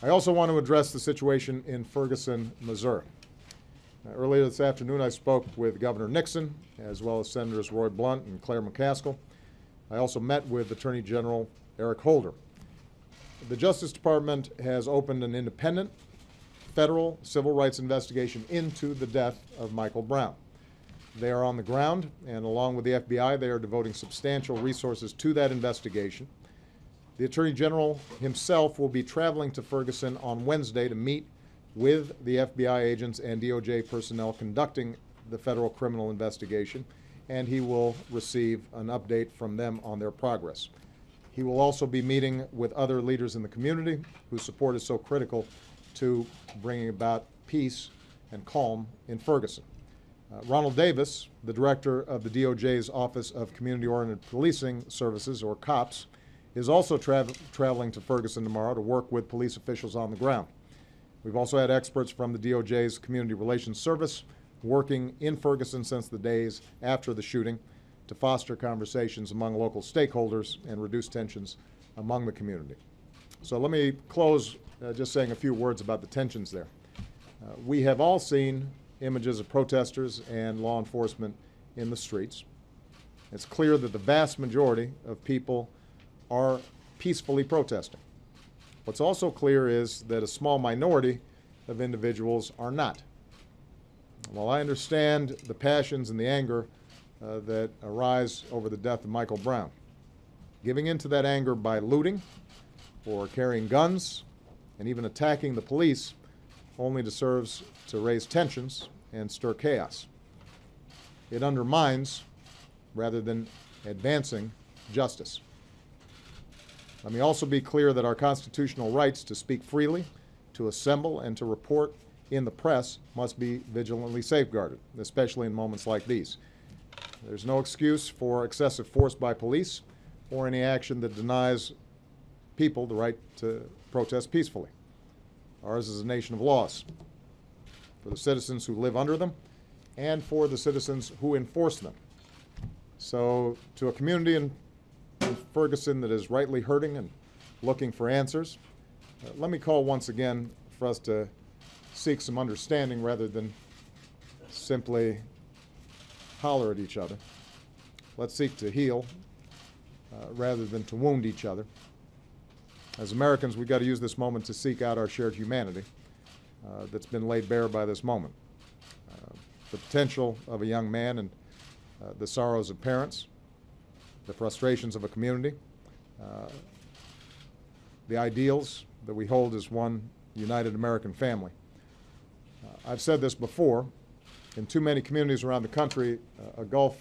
I also want to address the situation in Ferguson, Missouri. Earlier this afternoon, I spoke with Governor Nixon, as well as Senators Roy Blunt and Claire McCaskill. I also met with Attorney General Eric Holder. The Justice Department has opened an independent federal civil rights investigation into the death of Michael Brown. They are on the ground, and along with the FBI, they are devoting substantial resources to that investigation. The Attorney General himself will be traveling to Ferguson on Wednesday to meet with the FBI agents and DOJ personnel conducting the federal criminal investigation, and he will receive an update from them on their progress. He will also be meeting with other leaders in the community whose support is so critical to bringing about peace and calm in Ferguson. Ronald Davis, the director of the DOJ's Office of Community-Oriented Policing Services, or COPS, is also traveling to Ferguson tomorrow to work with police officials on the ground. We've also had experts from the DOJ's Community Relations Service working in Ferguson since the days after the shooting to foster conversations among local stakeholders and reduce tensions among the community. So let me close just saying a few words about the tensions there. We have all seen images of protesters and law enforcement in the streets. It's clear that the vast majority of people are peacefully protesting. What's also clear is that a small minority of individuals are not. While I understand the passions and the anger that arise over the death of Michael Brown, giving into that anger by looting or carrying guns and even attacking the police only serves to raise tensions and stir chaos. It undermines rather than advancing justice. Let me also be clear that our constitutional rights to speak freely, to assemble, and to report in the press must be vigilantly safeguarded, especially in moments like these. There's no excuse for excessive force by police or any action that denies people the right to protest peacefully. Ours is a nation of laws for the citizens who live under them and for the citizens who enforce them. So to a community in Ferguson that is rightly hurting and looking for answers, let me call once again for us to seek some understanding rather than simply holler at each other. Let's seek to heal rather than to wound each other. As Americans, we've got to use this moment to seek out our shared humanity that's been laid bare by this moment. The potential of a young man and the sorrows of parents, the frustrations of a community, the ideals that we hold as one united American family. I've said this before, in too many communities around the country, a gulf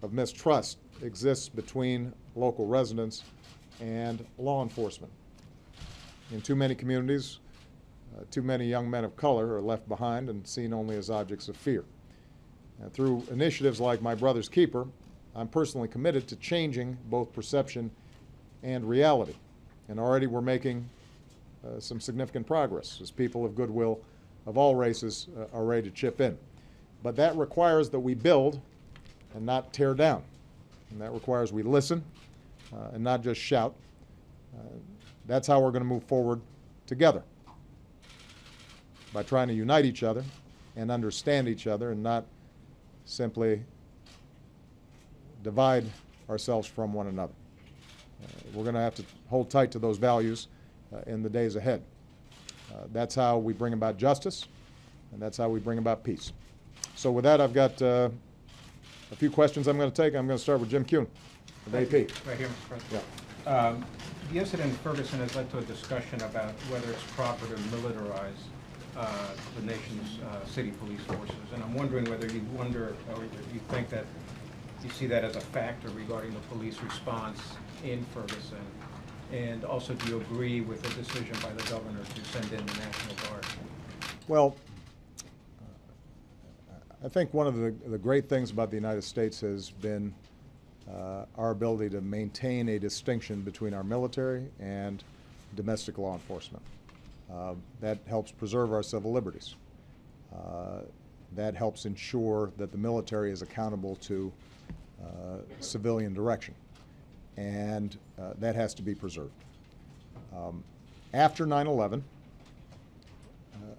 of mistrust exists between local residents and law enforcement. In too many communities, too many young men of color are left behind and seen only as objects of fear. Through initiatives like My Brother's Keeper, I'm personally committed to changing both perception and reality. And already we're making some significant progress as people of goodwill of all races are ready to chip in. But that requires that we build and not tear down. And that requires we listen and not just shout. That's how we're going to move forward together, by trying to unite each other and understand each other and not simply divide ourselves from one another. We're going to have to hold tight to those values in the days ahead. That's how we bring about justice, and that's how we bring about peace. So with that, I've got a few questions I'm going to take. I'm going to start with Jim Kuhn of AP. Right here, Mr. President. Yeah. The incident in Ferguson has led to a discussion about whether it's proper to militarize the nation's city police forces, and I'm wondering whether you wonder, or you think that you see that as a factor regarding the police response in Ferguson, and also do you agree with the decision by the governor to send in the National Guard? Well, I think one of the great things about the United States has been our ability to maintain a distinction between our military and domestic law enforcement. That helps preserve our civil liberties. That helps ensure that the military is accountable to civilian direction, and that has to be preserved. After 9/11,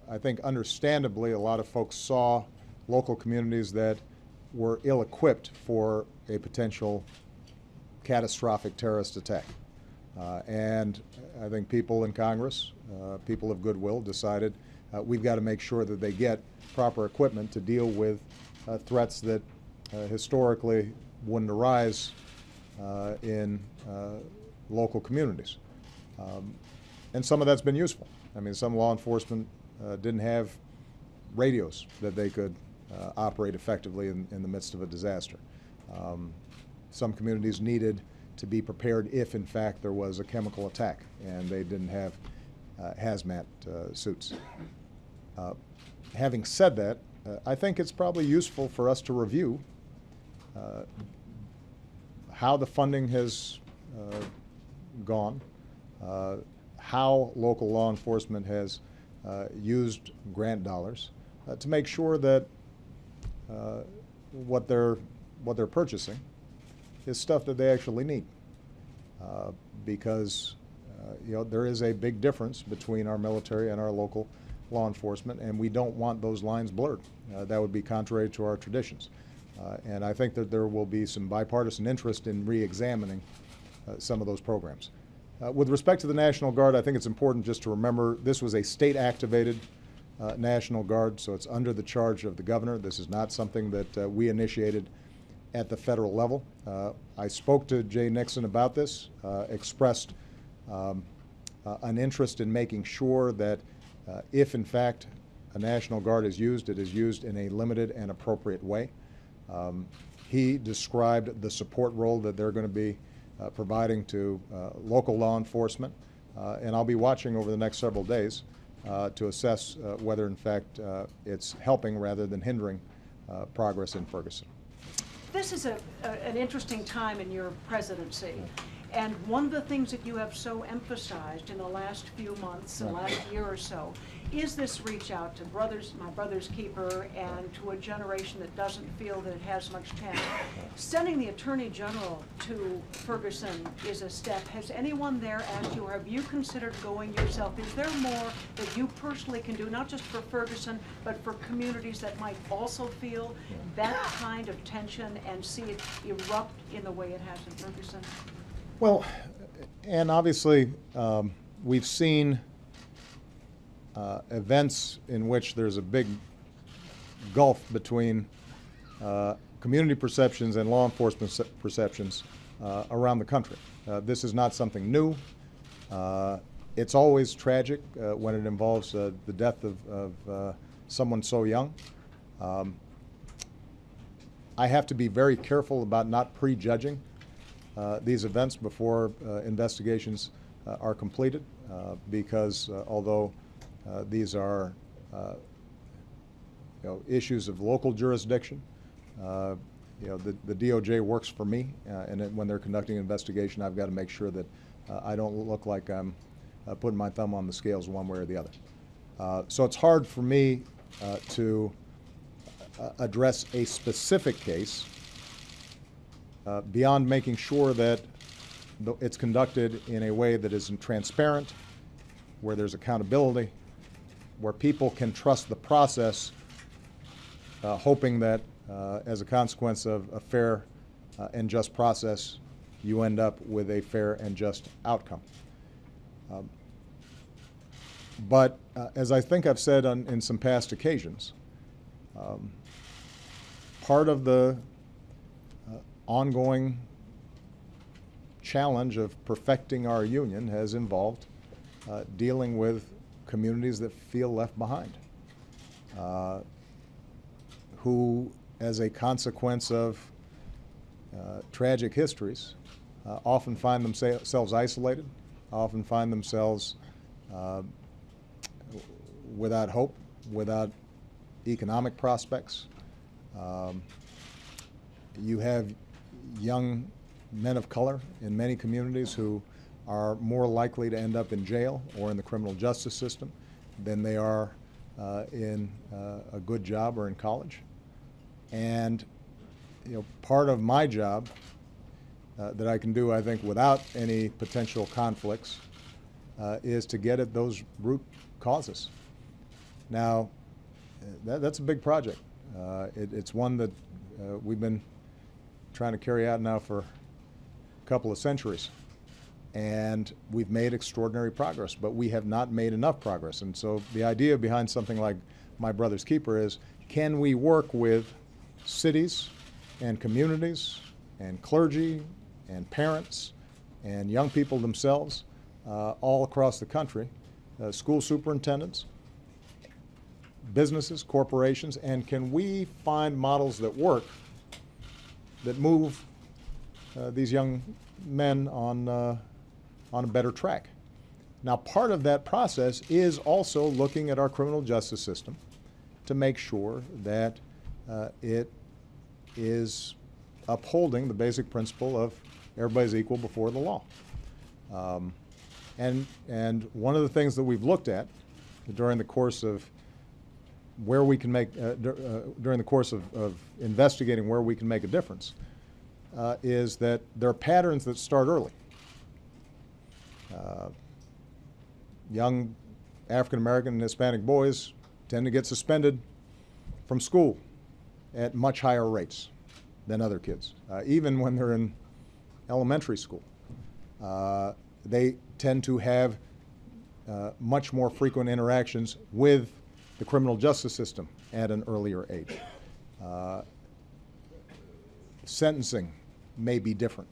I think understandably a lot of folks saw local communities that were ill-equipped for a potential catastrophic terrorist attack. And I think people in Congress, people of goodwill, decided we've got to make sure that they get proper equipment to deal with threats that historically wouldn't arise in local communities. And some of that's been useful. I mean, some law enforcement didn't have radios that they could operate effectively in the midst of a disaster. Some communities needed to be prepared if, in fact, there was a chemical attack, and they didn't have hazmat suits. Having said that, I think it's probably useful for us to review how the funding has gone, how local law enforcement has used grant dollars to make sure that what they're purchasing is stuff that they actually need, because there is a big difference between our military and our local law enforcement, and we don't want those lines blurred. That would be contrary to our traditions. And I think that there will be some bipartisan interest in re-examining some of those programs. With respect to the National Guard, I think it's important just to remember this was a state-activated National Guard, so it's under the charge of the governor. This is not something that we initiated at the federal level. I spoke to Jay Nixon about this, expressed an interest in making sure that if, in fact, a National Guard is used, it is used in a limited and appropriate way. He described the support role that they're going to be providing to local law enforcement, and I'll be watching over the next several days to assess whether, in fact, it's helping rather than hindering progress in Ferguson. This is an interesting time in your presidency, and one of the things that you have so emphasized in the last few months, the last year or so, is this reach out to my brother's keeper, and to a generation that doesn't feel that it has much chance. Sending the Attorney General to Ferguson is a step. Has anyone there asked you, or have you considered going yourself? Is there more that you personally can do, not just for Ferguson, but for communities that might also feel that kind of tension and see it erupt in the way it has in Ferguson? Well, and obviously we've seen events in which there's a big gulf between community perceptions and law enforcement perceptions around the country. This is not something new. It's always tragic when it involves the death of someone so young. I have to be very careful about not prejudging these events before investigations are completed, because although these are issues of local jurisdiction, the DOJ works for me, and when they're conducting an investigation, I've got to make sure that I don't look like I'm putting my thumb on the scales one way or the other. So it's hard for me to address a specific case beyond making sure that it's conducted in a way that isn't transparent, where there's accountability, where people can trust the process, hoping that as a consequence of a fair and just process, you end up with a fair and just outcome. But as I think I've said in some past occasions, part of the ongoing challenge of perfecting our union has involved dealing with communities that feel left behind, who, as a consequence of tragic histories, often find themselves isolated, often find themselves without hope, without economic prospects. You have young men of color in many communities who are more likely to end up in jail or in the criminal justice system than they are in a good job or in college. And part of my job that I can do, I think, without any potential conflicts, is to get at those root causes. Now, that's a big project. It's one that we've been trying to carry out now for a couple of centuries. And we've made extraordinary progress, but we have not made enough progress. And so the idea behind something like My Brother's Keeper is, can we work with cities and communities and clergy and parents and young people themselves all across the country, school superintendents, businesses, corporations, and can we find models that work, that move these young men on a better track? Now, part of that process is also looking at our criminal justice system to make sure that it is upholding the basic principle of everybody's equal before the law. And one of the things that we've looked at during the course of where we can make, during the course of investigating where we can make a difference, is that there are patterns that start early. Young African American and Hispanic boys tend to get suspended from school at much higher rates than other kids, even when they're in elementary school. They tend to have much more frequent interactions with the criminal justice system at an earlier age. Sentencing may be different.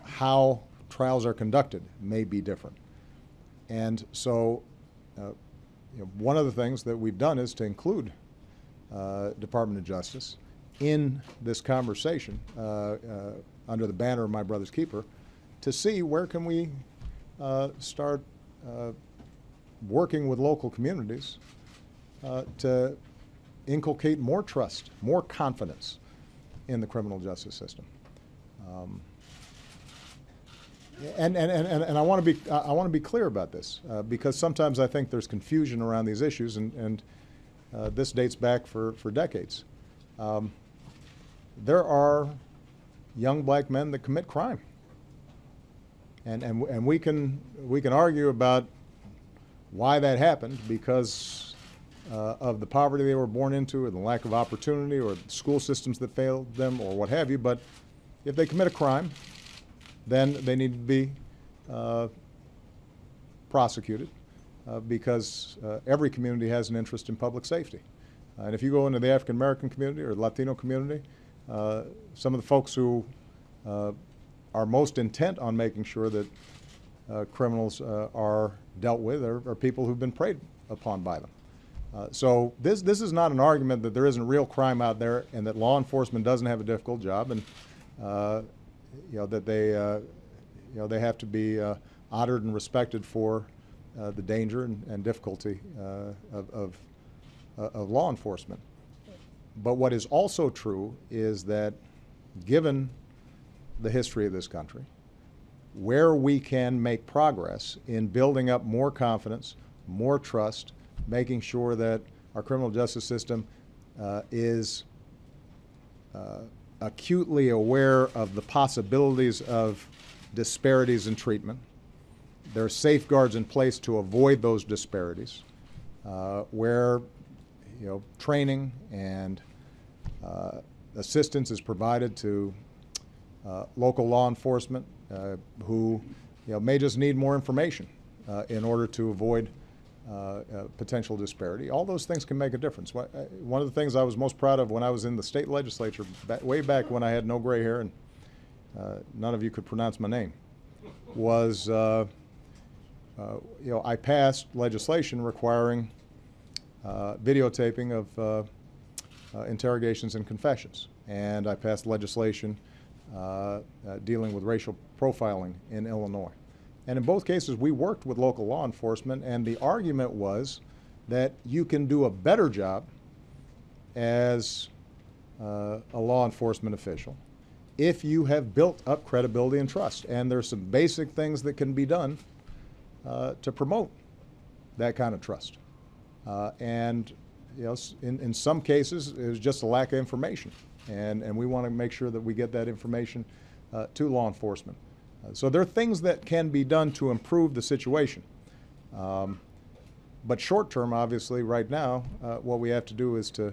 How trials are conducted may be different. And so one of the things that we've done is to include Department of Justice in this conversation under the banner of My Brother's Keeper, to see where can we start working with local communities to inculcate more trust, more confidence in the criminal justice system. And I want to be clear about this because sometimes I think there's confusion around these issues, and this dates back for decades. There are young black men that commit crime, and we can argue about why that happened because of the poverty they were born into, or the lack of opportunity, or school systems that failed them, or what have you. But if they commit a crime, then they need to be prosecuted because every community has an interest in public safety. And if you go into the African American community or the Latino community, some of the folks who are most intent on making sure that criminals are dealt with are people who've been preyed upon by them. So this is not an argument that there isn't real crime out there and that law enforcement doesn't have a difficult job, and that they have to be honored and respected for the danger and difficulty of law enforcement. But what is also true is that given the history of this country, where we can make progress in building up more confidence, more trust, making sure that our criminal justice system is acutely aware of the possibilities of disparities in treatment. There are safeguards in place to avoid those disparities, where training and assistance is provided to local law enforcement who may just need more information in order to avoid potential disparity. All those things can make a difference. One of the things I was most proud of when I was in the state legislature, way back when I had no gray hair and none of you could pronounce my name, was I passed legislation requiring videotaping of interrogations and confessions, and I passed legislation dealing with racial profiling in Illinois. And in both cases, we worked with local law enforcement, and the argument was that you can do a better job as a law enforcement official if you have built up credibility and trust. And there's some basic things that can be done to promote that kind of trust. And in some cases, it was just a lack of information. And we want to make sure that we get that information to law enforcement. So there are things that can be done to improve the situation. But short term, obviously, right now, what we have to do is to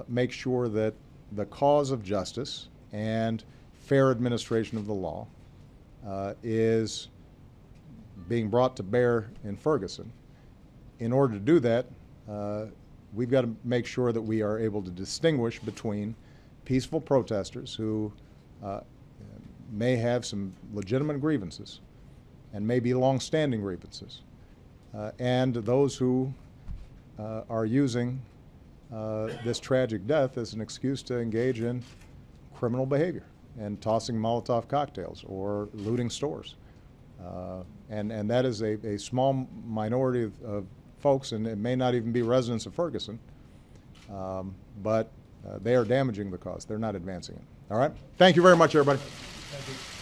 make sure that the cause of justice and fair administration of the law is being brought to bear in Ferguson. In order to do that, we've got to make sure that we are able to distinguish between peaceful protesters who may have some legitimate grievances and may be long-standing grievances, and those who are using this tragic death as an excuse to engage in criminal behavior and tossing Molotov cocktails or looting stores. And that is a small minority of folks, and it may not even be residents of Ferguson, but they are damaging the cause. They're not advancing it. All right? Thank you very much, everybody. Thank you.